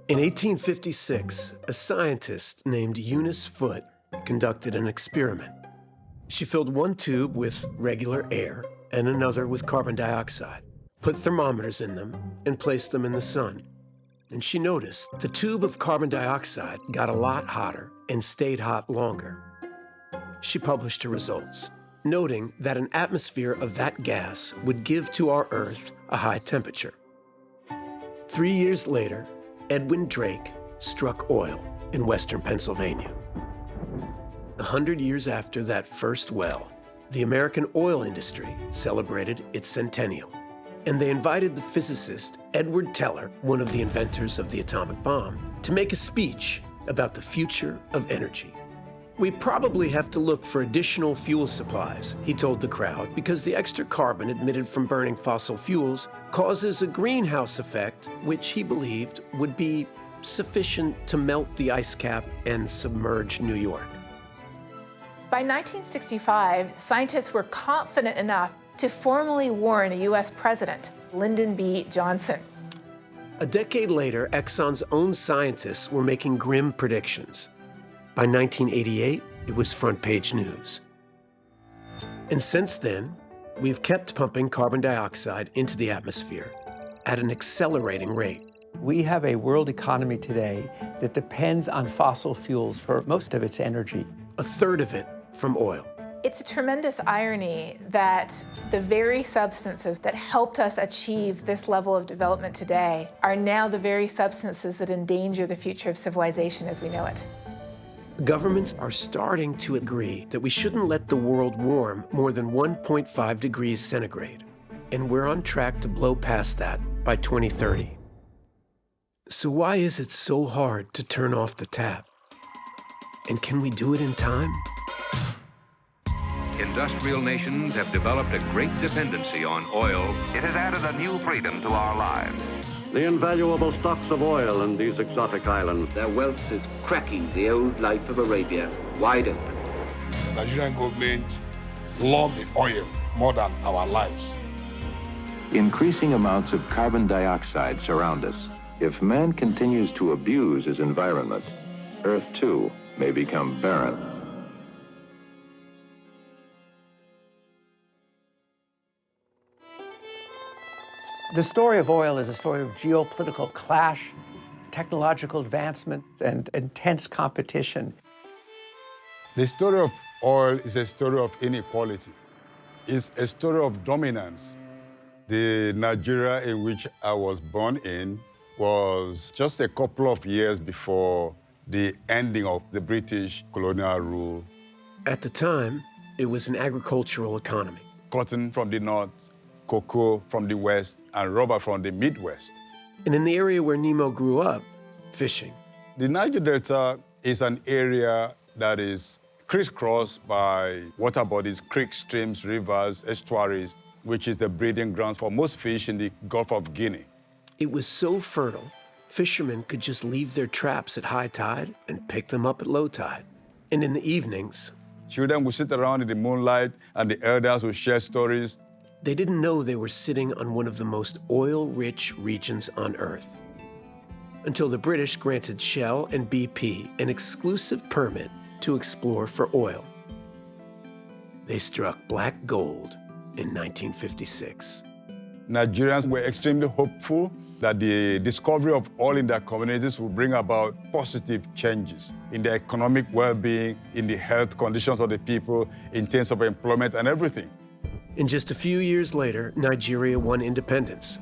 In 1856, a scientist named Eunice Foote conducted an experiment. She filled one tube with regular air and another with carbon dioxide, put thermometers in them, and placed them in the sun. And she noticed the tube of carbon dioxide got a lot hotter and stayed hot longer. She published her results, noting that an atmosphere of that gas would give to our Earth a high temperature. 3 years later, Edwin Drake struck oil in western Pennsylvania. 100 years after that first well, the American oil industry celebrated its centennial, and they invited the physicist Edward Teller, one of the inventors of the atomic bomb, to make a speech about the future of energy. "We probably have to look for additional fuel supplies," he told the crowd, because the extra carbon emitted from burning fossil fuels causes a greenhouse effect, which he believed would be sufficient to melt the ice cap and submerge New York. By 1965, scientists were confident enough to formally warn a U.S. president, Lyndon B. Johnson. A decade later, Exxon's own scientists were making grim predictions. By 1988, it was front-page news. And since then, we've kept pumping carbon dioxide into the atmosphere at an accelerating rate. We have a world economy today that depends on fossil fuels for most of its energy. A third of it from oil. It's a tremendous irony that the very substances that helped us achieve this level of development today are now the very substances that endanger the future of civilization as we know it. Governments are starting to agree that we shouldn't let the world warm more than 1.5 degrees centigrade, and we're on track to blow past that by 2030. So why is it so hard to turn off the tap? And can we do it in time? Industrial nations have developed a great dependency on oil. It has added a new freedom to our lives. The invaluable stocks of oil in these exotic islands. Their wealth is cracking the old life of Arabia wide open. Nigerian government love the oil more than our lives. Increasing amounts of carbon dioxide surround us. If man continues to abuse his environment, Earth too may become barren. The story of oil is a story of geopolitical clash, technological advancement, and intense competition. The story of oil is a story of inequality. It's a story of dominance. The Nigeria in which I was born in was just a couple of years before the ending of the British colonial rule. At the time, it was an agricultural economy. Cotton from the north, cocoa from the west, and rubber from the Midwest. And in the area where Nemo grew up, fishing. The Niger Delta is an area that is crisscrossed by water bodies, creeks, streams, rivers, estuaries, which is the breeding ground for most fish in the Gulf of Guinea. It was so fertile, fishermen could just leave their traps at high tide and pick them up at low tide. And in the evenings, children would sit around in the moonlight and the elders would share stories. They didn't know they were sitting on one of the most oil-rich regions on Earth, until the British granted Shell and BP an exclusive permit to explore for oil. They struck black gold in 1956. Nigerians were extremely hopeful that the discovery of oil in their communities would bring about positive changes in their economic well-being, in the health conditions of the people, in terms of employment and everything. And just a few years later, Nigeria won independence.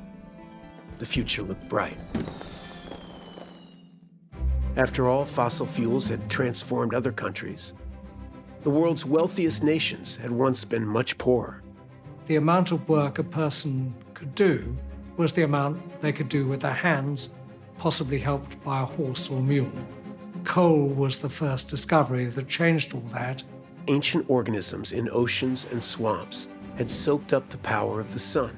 The future looked bright. After all, fossil fuels had transformed other countries. The world's wealthiest nations had once been much poorer. The amount of work a person could do was the amount they could do with their hands, possibly helped by a horse or mule. Coal was the first discovery that changed all that. Ancient organisms in oceans and swamps had soaked up the power of the sun.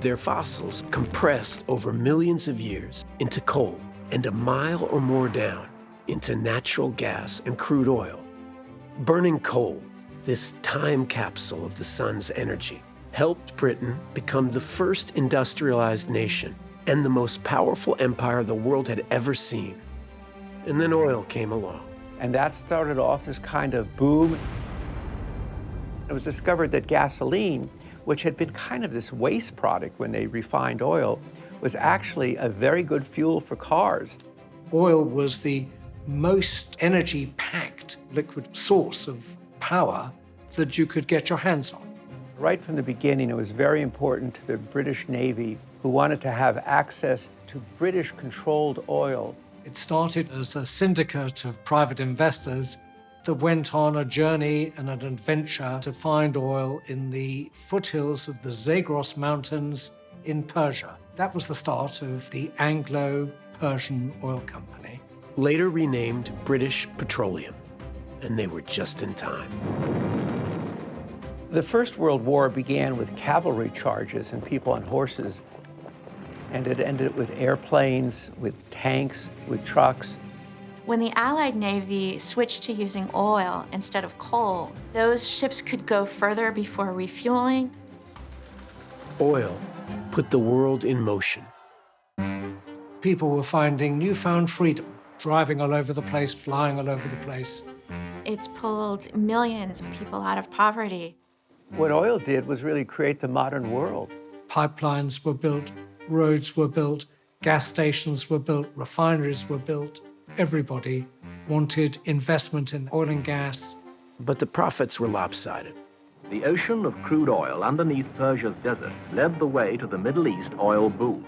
Their fossils compressed over millions of years into coal, and a mile or more down into natural gas and crude oil. Burning coal, this time capsule of the sun's energy, helped Britain become the first industrialized nation and the most powerful empire the world had ever seen. And then oil came along. And that started off this kind of boom. It was discovered that gasoline, which had been kind of this waste product when they refined oil, was actually a very good fuel for cars. Oil was the most energy-packed liquid source of power that you could get your hands on. Right from the beginning, it was very important to the British Navy, who wanted to have access to British-controlled oil. It started as a syndicate of private investors that went on a journey and an adventure to find oil in the foothills of the Zagros Mountains in Persia. That was the start of the Anglo-Persian Oil Company. Later renamed British Petroleum, and they were just in time. The First World War began with cavalry charges and people on horses, and it ended with airplanes, with tanks, with trucks. When the Allied Navy switched to using oil instead of coal, those ships could go further before refueling. Oil put the world in motion. People were finding newfound freedom, driving all over the place, flying all over the place. It's pulled millions of people out of poverty. What oil did was really create the modern world. Pipelines were built, roads were built, gas stations were built, refineries were built. Everybody wanted investment in oil and gas. But the profits were lopsided. The ocean of crude oil underneath Persia's desert led the way to the Middle East oil boom.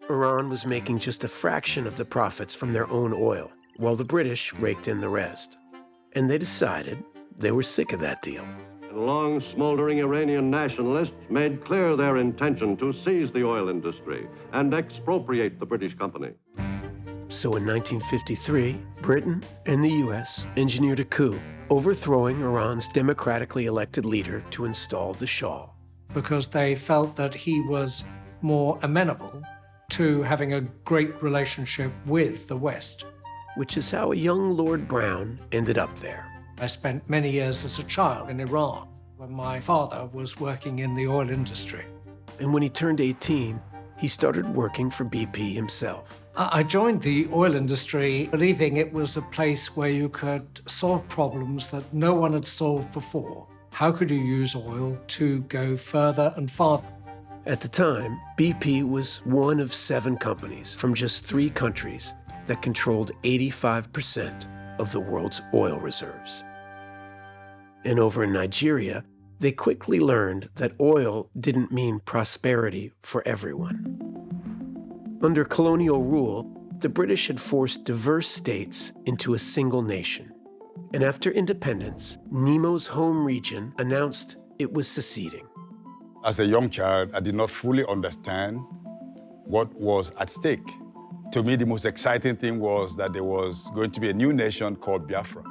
Iran was making just a fraction of the profits from their own oil, while the British raked in the rest. And they decided they were sick of that deal. Long smoldering Iranian nationalists made clear their intention to seize the oil industry and expropriate the British company. So in 1953, Britain and the US engineered a coup, overthrowing Iran's democratically elected leader to install the Shah. Because they felt that he was more amenable to having a great relationship with the West. Which is how a young Lord Brown ended up there. I spent many years as a child in Iran when my father was working in the oil industry. And when he turned 18, he started working for BP himself. I joined the oil industry believing it was a place where you could solve problems that no one had solved before. How could you use oil to go further and farther? At the time, BP was one of 7 companies from just 3 countries that controlled 85% of the world's oil reserves. And over in Nigeria, they quickly learned that oil didn't mean prosperity for everyone. Under colonial rule, the British had forced diverse states into a single nation. And after independence, Nemo's home region announced it was seceding. As a young child, I did not fully understand what was at stake. To me, the most exciting thing was that there was going to be a new nation called Biafra.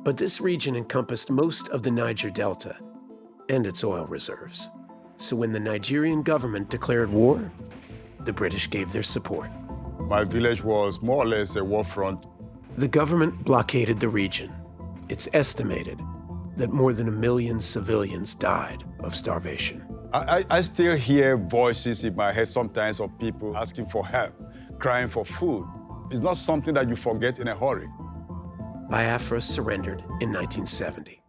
But this region encompassed most of the Niger Delta and its oil reserves. So when the Nigerian government declared war, the British gave their support. My village was more or less a war front. The government blockaded the region. It's estimated that more than 1 million civilians died of starvation. I still hear voices in my head sometimes of people asking for help, crying for food. It's not something that you forget in a hurry. Biafra surrendered in 1970.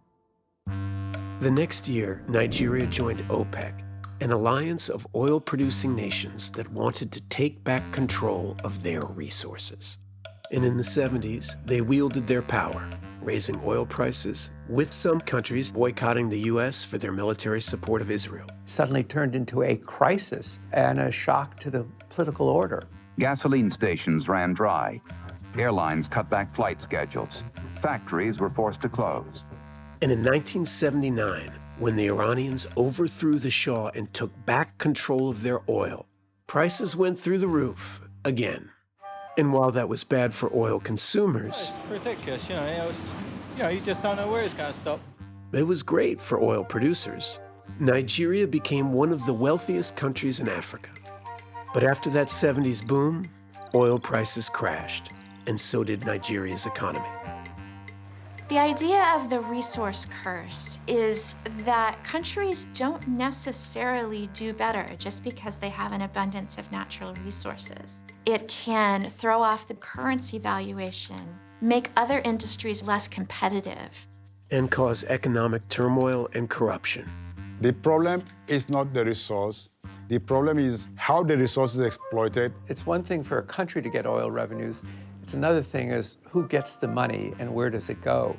The next year, Nigeria joined OPEC, an alliance of oil-producing nations that wanted to take back control of their resources. And in the 70s, they wielded their power, raising oil prices, with some countries boycotting the US for their military support of Israel. Suddenly turned into a crisis and a shock to the political order. Gasoline stations ran dry. Airlines cut back flight schedules. Factories were forced to close. And in 1979, when the Iranians overthrew the Shah and took back control of their oil, prices went through the roof again. And while that was bad for oil consumers, it's ridiculous, you just don't know where it's going to stop. It was great for oil producers. Nigeria became one of the wealthiest countries in Africa. But after that 70s boom, oil prices crashed, and so did Nigeria's economy. The idea of the resource curse is that countries don't necessarily do better just because they have an abundance of natural resources. It can throw off the currency valuation, make other industries less competitive, and cause economic turmoil and corruption. The problem is not the resource. The problem is how the resource is exploited. It's one thing for a country to get oil revenues. It's another thing is who gets the money and where does it go?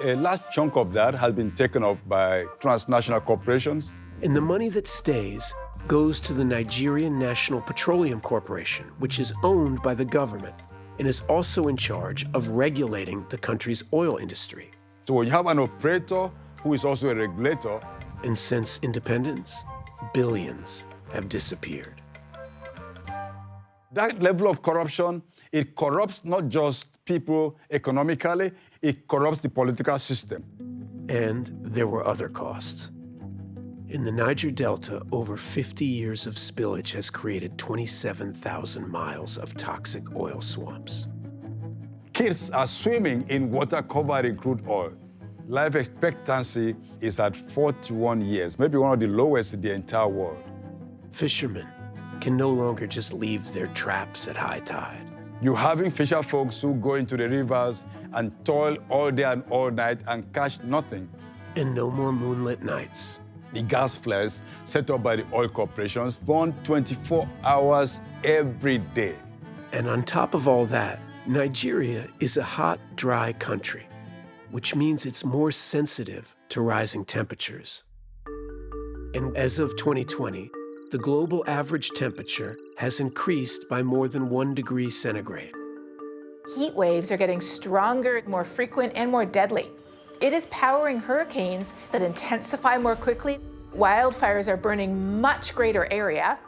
A large chunk of that has been taken up by transnational corporations. And the money that stays goes to the Nigerian National Petroleum Corporation, which is owned by the government and is also in charge of regulating the country's oil industry. So when you have an operator who is also a regulator. And since independence, billions have disappeared. That level of corruption, it corrupts not just people economically, it corrupts the political system. And there were other costs. In the Niger Delta, over 50 years of spillage has created 27,000 miles of toxic oil swamps. Kids are swimming in water covered in crude oil. Life expectancy is at 41 years, maybe one of the lowest in the entire world. Fishermen can no longer just leave their traps at high tide. You're having fisher folks who go into the rivers and toil all day and all night and catch nothing. And no more moonlit nights. The gas flares set up by the oil corporations burn 24 hours every day. And on top of all that, Nigeria is a hot, dry country, which means it's more sensitive to rising temperatures. And as of 2020, the global average temperature has increased by more than 1 degree centigrade. Heat waves are getting stronger, more frequent, and more deadly. It is powering hurricanes that intensify more quickly. Wildfires are burning much greater area.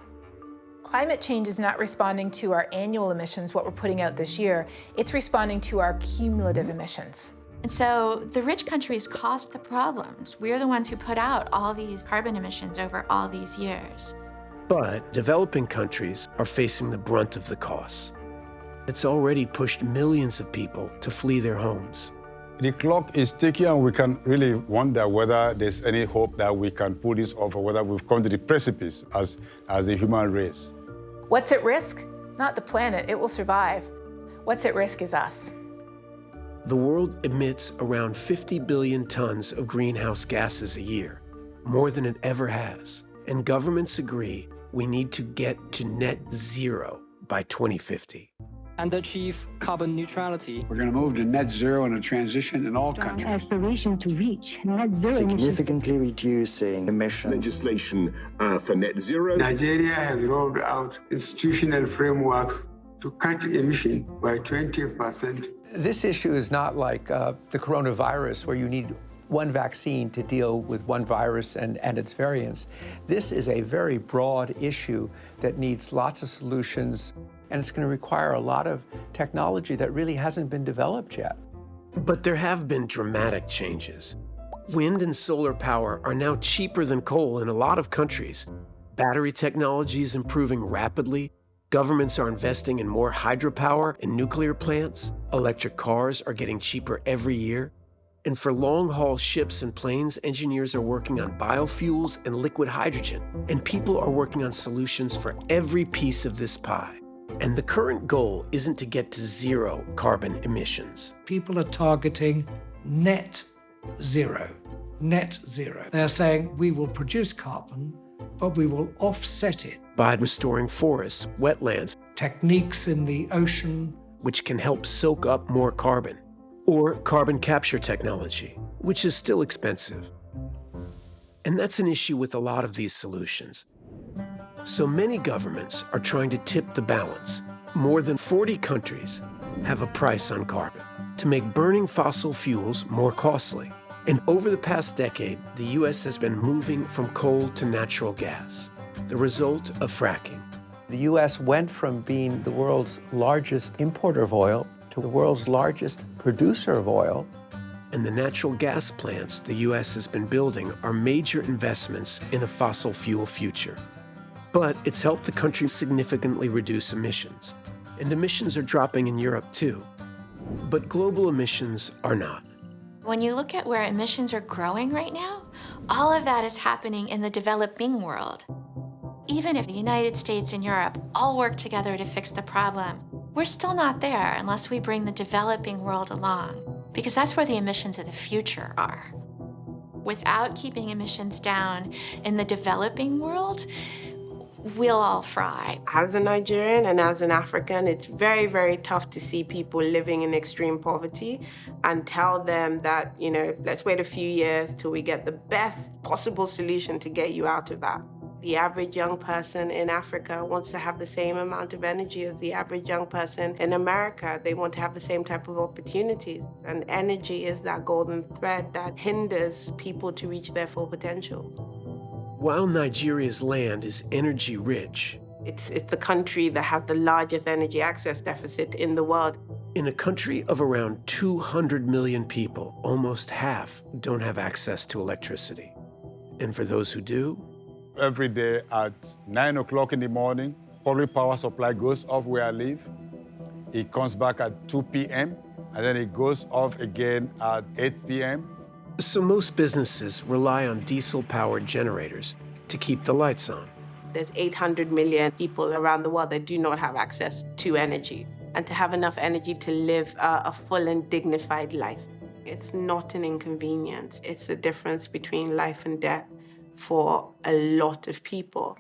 Climate change is not responding to our annual emissions, what we're putting out this year. It's responding to our cumulative emissions. And so the rich countries caused the problems. We're the ones who put out all these carbon emissions over all these years. But developing countries are facing the brunt of the costs. It's already pushed millions of people to flee their homes. The clock is ticking, and we can really wonder whether there's any hope that we can pull this off, or whether we've come to the precipice as a human race. What's at risk? Not the planet, it will survive. What's at risk is us. The world emits around 50 billion tons of greenhouse gases a year, more than it ever has. And governments agree we need to get to net zero by 2050. And achieve carbon neutrality. We're going to move to net zero in a transition in all countries. Aspiration to reach net zero significantly reducing emissions. Legislation for net zero. Nigeria has rolled out institutional frameworks to cut emission by 20%. This issue is not like the coronavirus, where you need one vaccine to deal with one virus and its variants. This is a very broad issue that needs lots of solutions, and it's going to require a lot of technology that really hasn't been developed yet. But there have been dramatic changes. Wind and solar power are now cheaper than coal in a lot of countries. Battery technology is improving rapidly. Governments are investing in more hydropower and nuclear plants. Electric cars are getting cheaper every year. And for long-haul ships and planes, engineers are working on biofuels and liquid hydrogen. And people are working on solutions for every piece of this pie. And the current goal isn't to get to zero carbon emissions. People are targeting net zero. Net zero. They're saying we will produce carbon, but we will offset it by restoring forests, wetlands, techniques in the ocean, which can help soak up more carbon, or carbon capture technology, which is still expensive. And that's an issue with a lot of these solutions. So many governments are trying to tip the balance. More than 40 countries have a price on carbon to make burning fossil fuels more costly. And over the past decade, the US has been moving from coal to natural gas, the result of fracking. The US went from being the world's largest importer of oil to the world's largest producer of oil. And the natural gas plants the US has been building are major investments in a fossil fuel future. But it's helped the country significantly reduce emissions. And emissions are dropping in Europe too. But global emissions are not. When you look at where emissions are growing right now, all of that is happening in the developing world. Even if the United States and Europe all work together to fix the problem, we're still not there unless we bring the developing world along, because that's where the emissions of the future are. Without keeping emissions down in the developing world, we'll all fry. As a Nigerian and as an African, it's very, very tough to see people living in extreme poverty and tell them that, you know, let's wait a few years till we get the best possible solution to get you out of that. The average young person in Africa wants to have the same amount of energy as the average young person in America. They want to have the same type of opportunities. And energy is that golden thread that hinders people to reach their full potential. While Nigeria's land is energy rich, it's the country that has the largest energy access deficit in the world. In a country of around 200 million people, almost half don't have access to electricity. And for those who do, every day at 9 o'clock in the morning, public power supply goes off where I live. It comes back at 2 p.m., and then it goes off again at 8 p.m. So most businesses rely on diesel-powered generators to keep the lights on. There's 800 million people around the world that do not have access to energy, and to have enough energy to live a full and dignified life. It's not an inconvenience. It's the difference between life and death for a lot of people.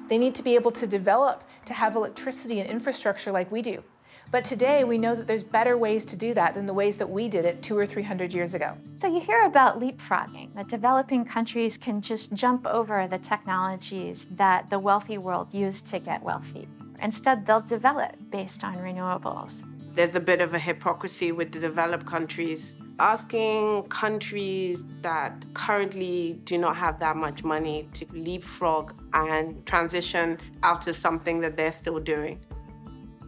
They need to be able to develop, to have electricity and infrastructure like we do. But today, we know that there's better ways to do that than the ways that we did it 200 or 300 years ago. So you hear about leapfrogging, that developing countries can just jump over the technologies that the wealthy world used to get wealthy. Instead, they'll develop based on renewables. There's a bit of a hypocrisy with the developed countries. Asking countries that currently do not have that much money to leapfrog and transition out of something that they're still doing.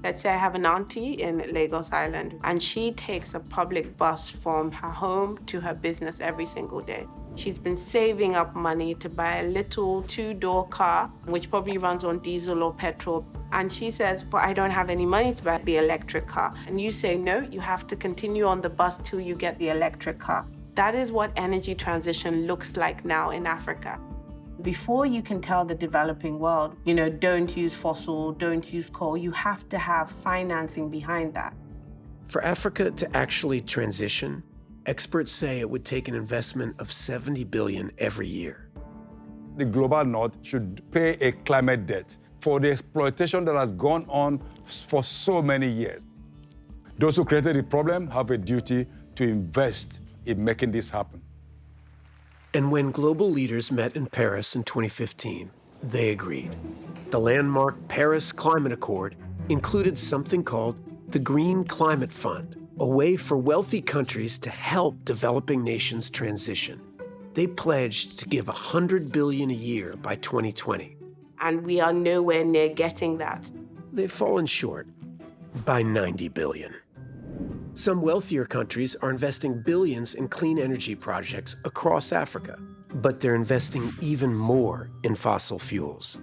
Let's say I have an auntie in Lagos Island, and she takes a public bus from her home to her business every single day. She's been saving up money to buy a little two-door car, which probably runs on diesel or petrol. And she says, but I don't have any money to buy the electric car. And you say, no, you have to continue on the bus till you get the electric car. That is what energy transition looks like now in Africa. Before you can tell the developing world, you know, don't use fossil, don't use coal, you have to have financing behind that. For Africa to actually transition, experts say it would take an investment of $70 billion every year. The global north should pay a climate debt for the exploitation that has gone on for so many years. Those who created the problem have a duty to invest in making this happen. And when global leaders met in Paris in 2015, they agreed. The landmark Paris Climate Accord included something called the Green Climate Fund, a way for wealthy countries to help developing nations transition. They pledged to give $100 billion a year by 2020. And we are nowhere near getting that. They've fallen short by $90 billion. Some wealthier countries are investing billions in clean energy projects across Africa, but they're investing even more in fossil fuels.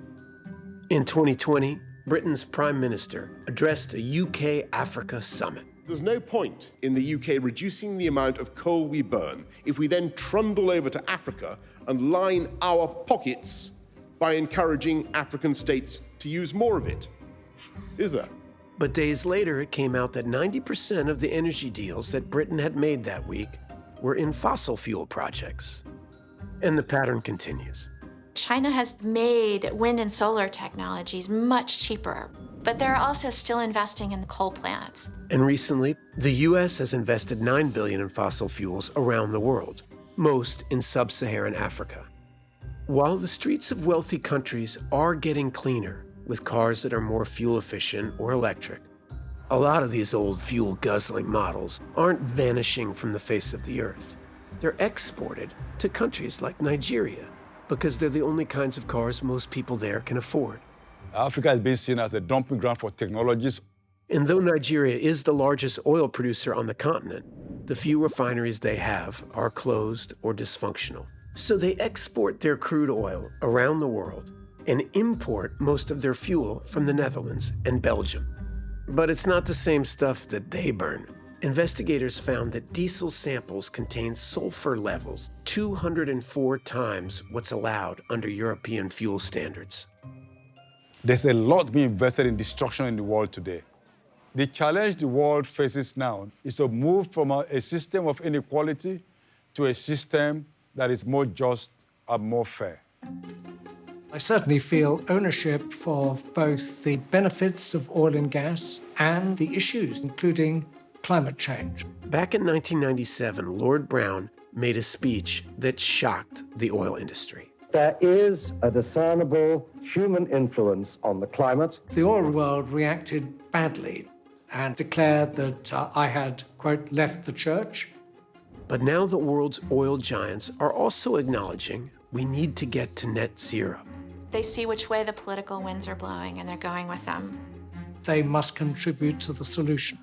In 2020, Britain's Prime Minister addressed a UK-Africa summit. There's no point in the UK reducing the amount of coal we burn if we then trundle over to Africa and line our pockets by encouraging African states to use more of it. Is there? But days later, it came out that 90% of the energy deals that Britain had made that week were in fossil fuel projects. And the pattern continues. China has made wind and solar technologies much cheaper, but they're also still investing in coal plants. And recently, the US has invested $9 billion in fossil fuels around the world, most in sub-Saharan Africa. While the streets of wealthy countries are getting cleaner, with cars that are more fuel efficient or electric, a lot of these old fuel-guzzling models aren't vanishing from the face of the earth. They're exported to countries like Nigeria because they're the only kinds of cars most people there can afford. Africa has been seen as a dumping ground for technologies. And though Nigeria is the largest oil producer on the continent, the few refineries they have are closed or dysfunctional. So they export their crude oil around the world and import most of their fuel from the Netherlands and Belgium. But it's not the same stuff that they burn. investigators found that diesel samples contain sulfur levels 204 times what's allowed under European fuel standards. There's a lot being invested in destruction in the world today. The challenge the world faces now is to move from a system of inequality to a system that is more just and more fair. I certainly feel ownership for both the benefits of oil and gas and the issues, including climate change. Back in 1997, Lord Browne made a speech that shocked the oil industry. There is a discernible human influence on the climate. The oil world reacted badly and declared that I had, quote, left the church. But now the world's oil giants are also acknowledging we need to get to net zero. They see which way the political winds are blowing and they're going with them. They must contribute to the solution,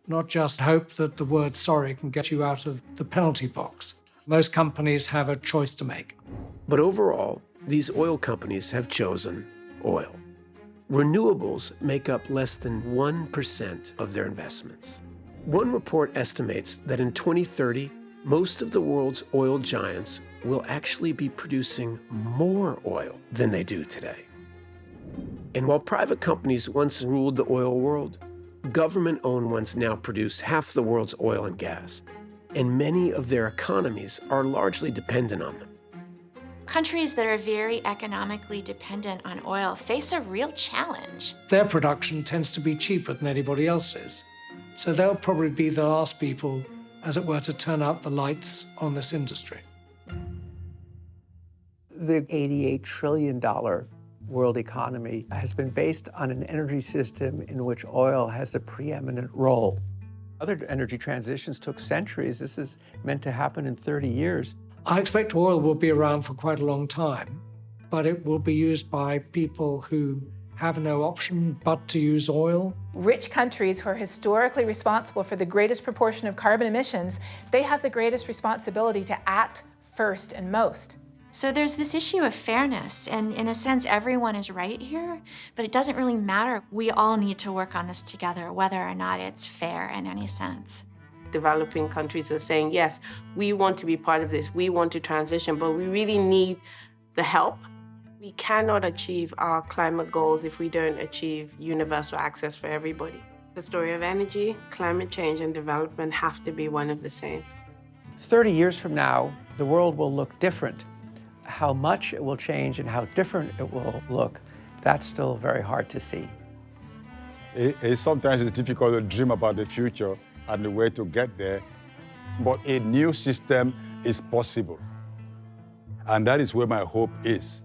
not just hope that the word sorry can get you out of the penalty box. Most companies have a choice to make. But overall, these oil companies have chosen oil. Renewables make up less than 1% of their investments. One report estimates that in 2030, most of the world's oil giants will actually be producing more oil than they do today. And while private companies once ruled the oil world, government-owned ones now produce half the world's oil and gas, and many of their economies are largely dependent on them. Countries that are very economically dependent on oil face a real challenge. Their production tends to be cheaper than anybody else's, so they'll probably be the last people, as it were, to turn out the lights on this industry. The $88 trillion world economy has been based on an energy system in which oil has a preeminent role. Other energy transitions took centuries. This is meant to happen in 30 years. I expect oil will be around for quite a long time, but it will be used by people who have no option but to use oil. Rich countries who are historically responsible for the greatest proportion of carbon emissions, they have the greatest responsibility to act first and most. So there's this issue of fairness, and in a sense, everyone is right here, but it doesn't really matter. We all need to work on this together, whether or not it's fair in any sense. Developing countries are saying, yes, we want to be part of this, we want to transition, but we really need the help. We cannot achieve our climate goals if we don't achieve universal access for everybody. The story of energy, climate change, and development have to be one of the same. 30 years from now, the world will look different. How much it will change and how different it will look, that's still very hard to see. Sometimes it's difficult to dream about the future and the way to get there, but a new system is possible. And that is where my hope is.